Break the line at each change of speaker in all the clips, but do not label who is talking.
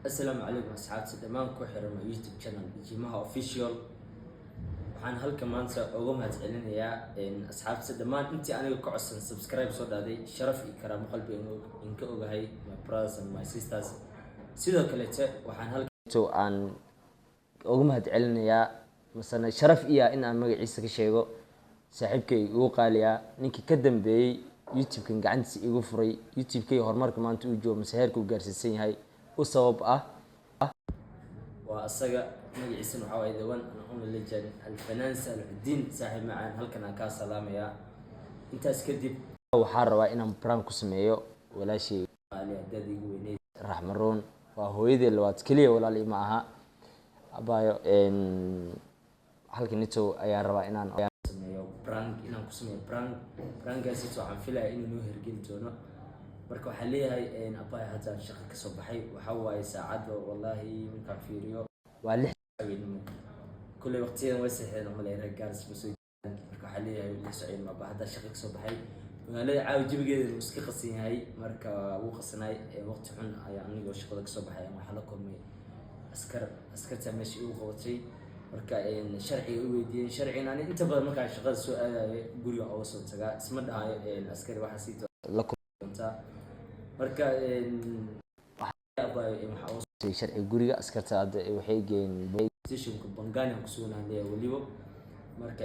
السلام عليكم أصحابتي دمان ku xiran YouTube channel Jimaha Official waxaan halka maanta uga mahadcelinayaa asxaabta dhamaan intii aniga ka codsan subscribe soo dhaaday sharaf iyo karaamo qalbi in ka ogahay my brothers and my sisters sidoo kale waxaan halka aan uga mahadcelinayaa masana sharaf iyo in aan magaciisa ka sheego saaxiibkay ugu qaaliya ninkii ka dambeeyay YouTube-kan gacantiisa igu furay YouTube-kay horumarka maanta uu joogo masaheerka uu gaarsiisan yahay وسبب وأصدق نجي اسم عوايد وان أنا اللجان الفنان سالح الدين صاحب معان هل كان كاس سلام يا أنت أسكدي وحار وإنا برانك سميو ولا شيء على دادي ويني راح مرون وهو يدي الوقت كليه ولا لي معها أبايو إن هل كنتو أيار وإنا سميو برانك إنا كسميو برانك أسيتو عن فيلا إنه نهر جلتونا marka waxa leeyahay abay hadda shaqo ka soo baxay waxa waay saacado wallahi marka fiiriyo waa 6 habeenimo kulli waqtigan way saxeen ma leeyahay gaars masoo marka waxa leeyahay la socod ma hadda shaqo ka soo baxay magaalada caaw jibigeeda uu iska qasan yahay marka uu qasanay waqti xun ayaa aniga shaqada ka soo baxay waxa la kulmay askarta meesha uu qabatay marka sharciga uu weydiiyay sharciina inta badan marka shaqada soo aadayay guriga oo soo tagaa isma dhahayo askari waxa siito la kulmanta marka waxaa sharci guriga askarta hadda waxay geeyeen stationka Bangani ku sugnaanay waliba marka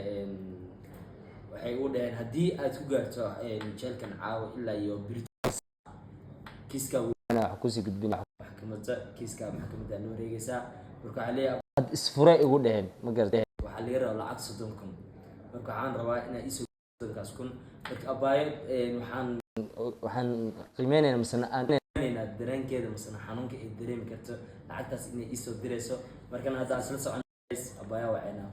waxay u dhaheen hadii aad ku gaarto jeelkan caawa ilaa iyo kiiska wana wax ku sii gudbina maxkamadda loo wareegaysa marka waxa leeyahay isfuray ugu dhaheen ma gartay waxa laga rabaa lacag 30 kun marka waxaan rabaa inaan isoo 30 kun marka abaayo waxaan qiimeynaa masana aan dareenkeeda masana xanuunka ay dareemi karto lacagtaas inay isoo direyso markan hadda asla soconays abaya wacayna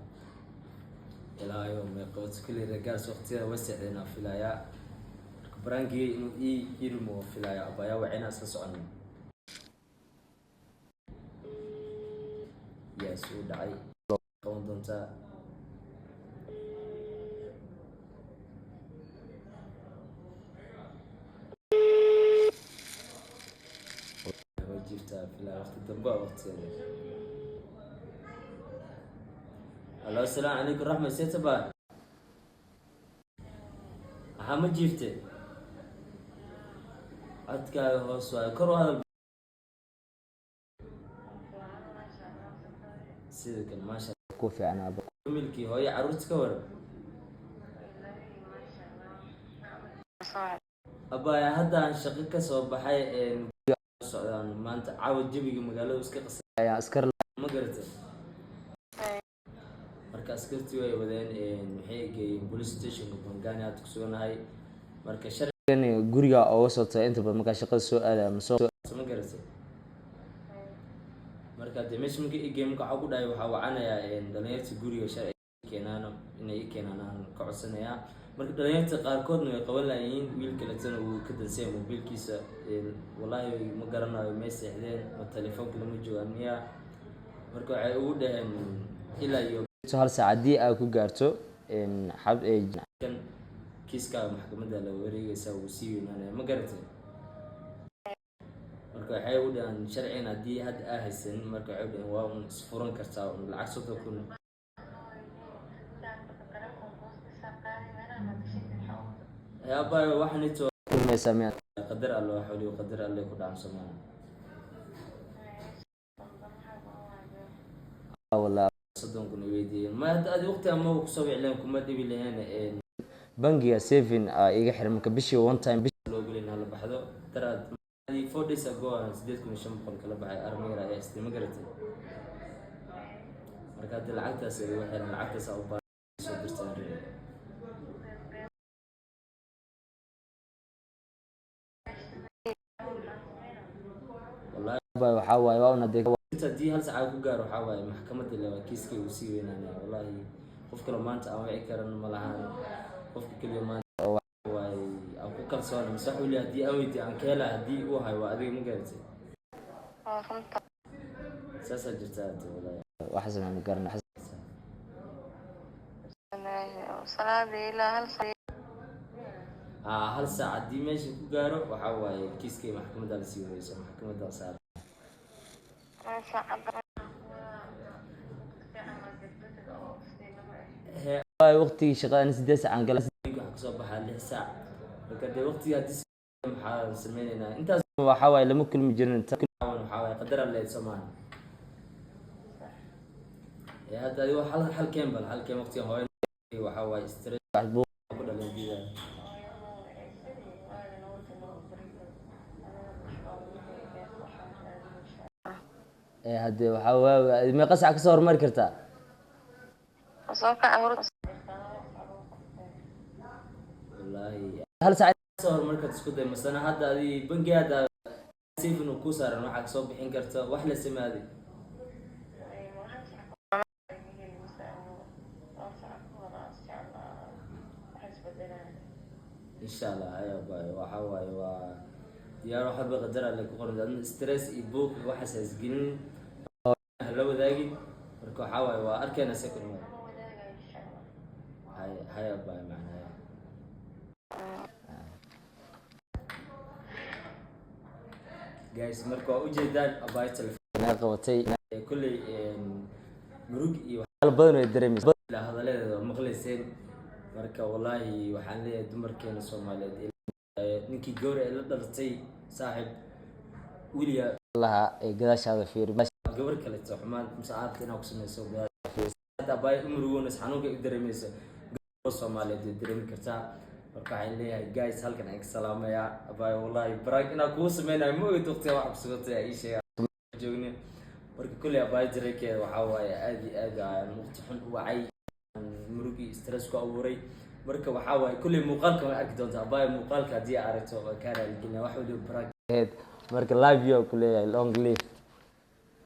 ilaayo ma qoys kulli ragaal waqtiga wasaxdeena filaya brangi inuu ilmo filaya abaya wacayna asla socon yes uu dhacay qoon doonta جبتها في وقت الدنباء وقت الله السلام عليكم ورحمة سيتبان محمد جبته عدك هو سؤال كرو هذا سيدك ما شاء الله كوفي أنا ملكي هو عروتك ورا أبا يا هذا عن شقيقة صباحي socdaan maanta caawa jabiga magaalada iska qasay askar ma garatay marka askartii way wadeen waxay geeyeen police station Bangani aad ku suganahay marka sharcigan guriga oo soo inta badan marka shaqada soo aaday ma garatay marka deemishminka geemka waxa ku dhaay waxa wacanaya dhalinyarta guriga sharci keenana inay keenanaan ka codsanaya marka dhalinyarta qaarkoodna way qaban laayeen wiil kale tan uu ka dansay mobilkiisa wallahi ma garanayo meeshaydeen oo telefoonka lama jooganiya marka waxay ugu dhaheen ilaa iyo hal saacadii ay ku gaarto xab kan kiiska maxkamadda la wareegaysa uu sii weynaanay ma garatay marka waxay ugu dhaheen sharciina hadii had ahaysan marka waxay u dhaheen waa un isfuran kartaa lacag 30 kun يا باي واحد نتو ما سمعت قدر الله حولي وقدر الله كل عام سمان والله صدقكم ويدي ما هذا وقت ما هو كسب اعلانكم ما دبي لي هنا بنجي 7 ايغا خيرمك بشي وان تايم بشي لو قلنا هلا بحدو ترى هذه 4 days ago سديتكم شمقل كلا baxay armeera ay istii ma garatay marka hadda lacagtaas waxay lacagtaas u baahan soo dirtaan waxa waay waa una hadii hal saac ku gaaro waxa waay maxkamadda la kiiska uu sii weynaanay wallahi qof kale maanta aan wici karan ma lahan qofka kaliya maanta waay aan ku kalsoon masax wali hadii aan weydii aan kala hadii uu hayo waa adiga ma garatay saasa jirtaa wallahi waxa sameeyay ma garan salaada ilaa hal saac hadii meesha ku gaaro waxa waay kiiska maxkamadda la sii weynaanay maxkamadda saar waay waqtigii shaqada 8 saac gala waxaan kasoo baxaa 6 saac marka dee waqtiga hadii maxaa sameynayna intaas waxa waay lama kulmi jirin waxa waay qadar alle Soomaali hadda adigo halkeen waqtiga hooyo waxa waay stress wax buu ku dhalan diidaa hadde waxa waay meeqa saac kasoo hormari kartaa wallahi hal saac kasoo hormari kartaa isku day masana hadda adii bangiga sifin ku saaran waxa kasoo bixin karta wax la samaaday إن شاء الله أيوة باي وحواي يا روح بقدر عليك قرن لأن ستريس يبوك وحس يسجنين هلو ذاقي ركو حواي وأركان سكن هاي باي معنا جايز مركو وجدان أباي تلفون قوتي كل مروق يوحال يدرمي لا هذا لا مغلسين marka wallahi waxaan leeyahay dumarkeena Soomaaliyeed ninkii gowrac la dhaltay saaxib wiliya laha ee gadaashaada fiiri gabar kale xumaan musaacad inaa ku sameyso hada bay umrugoon xanuunka u dareemayso gabar Soomaaliyeed dareemi kartaa marka waxaan leeyahay guys halkan aan ka salaamaya abay wallahi barag inaa ku sameynayo ma ogid waqtiga wax kusugtay ay sheegay joogni marka kulli abay jireekay waxa waaye aad aan waqti xun u wacay murugi stress ku abuuray marka waxa waay kulli muuqaalka ma arki doontaa abay muuqaalka hadii aragto waa ka raali gelina wax waliba barag marka live yo kulli long live